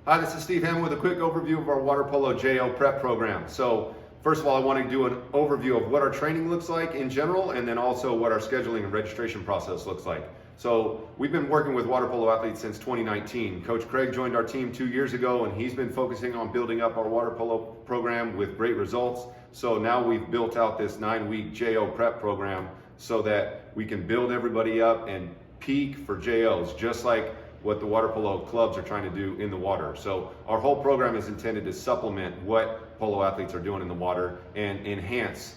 Hi, this is Steve Hammond with a quick overview of our water polo JO prep program. So first of all, I want to do an overview of what our training looks like in general, and then also what our scheduling and registration process looks like. So we've been working with water polo athletes since 2019. Coach Craig joined our team 2 years ago, and he's been focusing on building up our water polo program with great results. So now we've built out this 9-week JO prep program so that we can build everybody up and peak for JOs, just like what the water polo clubs are trying to do in the water. So our whole program is intended to supplement what polo athletes are doing in the water and enhance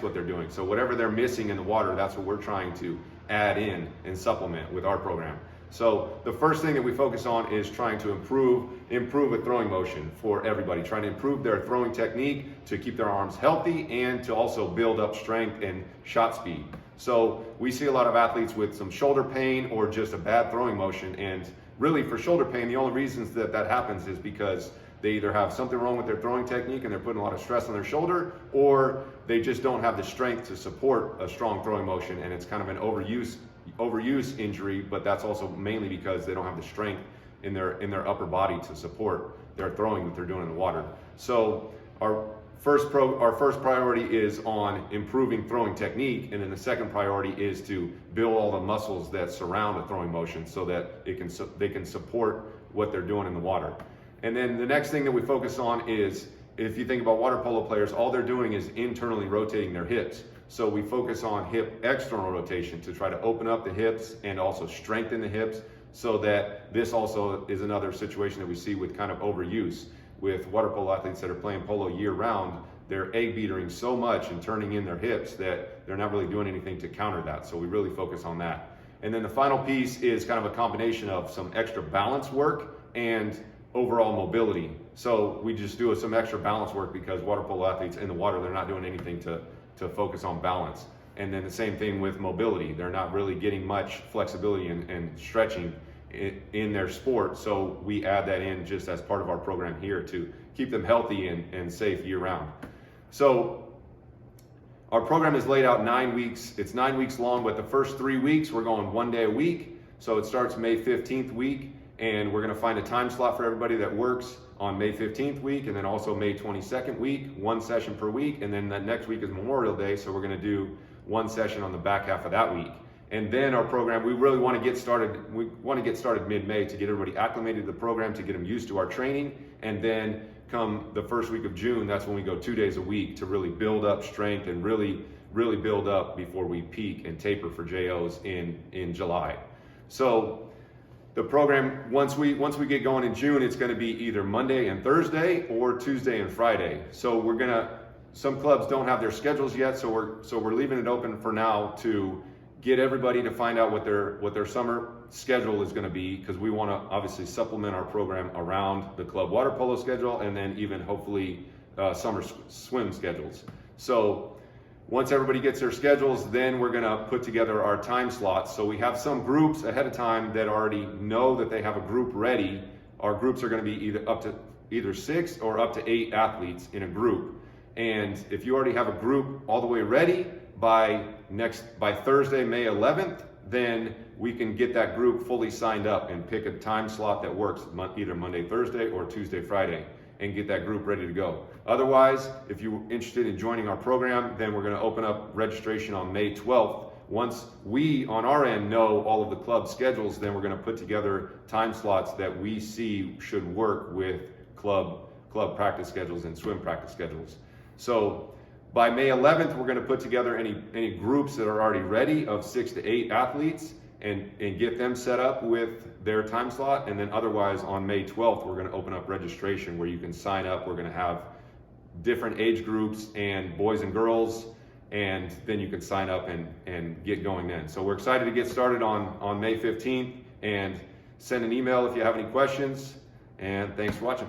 what they're doing. So whatever they're missing in the water, that's what we're trying to add in and supplement with our program. So the first thing that we focus on is trying to improve a throwing motion for everybody, trying to improve their throwing technique to keep their arms healthy and to also build up strength and shot speed. So we see a lot of athletes with some shoulder pain or just a bad throwing motion, and really for shoulder pain, the only reasons that happens is because they either have something wrong with their throwing technique and they're putting a lot of stress on their shoulder, or they just don't have the strength to support a strong throwing motion, and it's kind of an overuse injury, but that's also mainly because they don't have the strength in their upper body to support their throwing that they're doing in the water. So our first priority is on improving throwing technique, and then the second priority is to build all the muscles that surround a throwing motion so that they can support what they're doing in the water. And then the next thing that we focus on is, if you think about water polo players, all they're doing is internally rotating their hips. So we focus on hip external rotation to try to open up the hips and also strengthen the hips, so that this also is another situation that we see with kind of overuse. With water polo athletes that are playing polo year round, they're egg beatering so much and turning in their hips that they're not really doing anything to counter that. So we really focus on that. And then the final piece is kind of a combination of some extra balance work and overall mobility. So we just do some extra balance work because water polo athletes in the water, they're not doing anything to focus on balance. And then the same thing with mobility. They're not really getting much flexibility and stretching in their sport, so we add that in just as part of our program here to keep them healthy and safe year round. So our program is laid out 9 weeks. It's 9 weeks long, but the first 3 weeks we're going 1 day a week. So it starts May 15th week, and we're going to find a time slot for everybody that works on May 15th week, and then also May 22nd week, 1 session per week, and then that next week is Memorial Day, so we're going to do 1 session on the back half of that week. And then our program, we really want to get started. We want to get started mid-May to get everybody acclimated to the program, to get them used to our training. And then come the first week of June, that's when we go 2 days a week to really build up strength and really build up before we peak and taper for JOs in July. So the program, once we get going in June, it's going to be either Monday and Thursday or Tuesday and Friday. So some clubs don't have their schedules yet, so we're leaving it open for now to get everybody to find out what their summer schedule is going to be, because we want to obviously supplement our program around the club water polo schedule, and then even hopefully summer swim schedules. So once everybody gets their schedules, then we're going to put together our time slots. So we have some groups ahead of time that already know that they have a group ready. Our groups are going to be either 6 or up to 8 athletes in a group. And if you already have a group all the way ready by Thursday, May 11th, then we can get that group fully signed up and pick a time slot that works either Monday, Thursday, or Tuesday, Friday, and get that group ready to go. Otherwise, if you're interested in joining our program, then we're going to open up registration on May 12th. Once we, on our end, know all of the club schedules, then we're going to put together time slots that we see should work with club practice schedules and swim practice schedules. So by May 11th, we're going to put together any groups that are already ready of 6 to 8 athletes and get them set up with their time slot. And then otherwise on May 12th, we're going to open up registration where you can sign up. We're going to have different age groups and boys and girls, and then you can sign up and get going then. So we're excited to get started on May 15th, and send an email if you have any questions, and thanks for watching.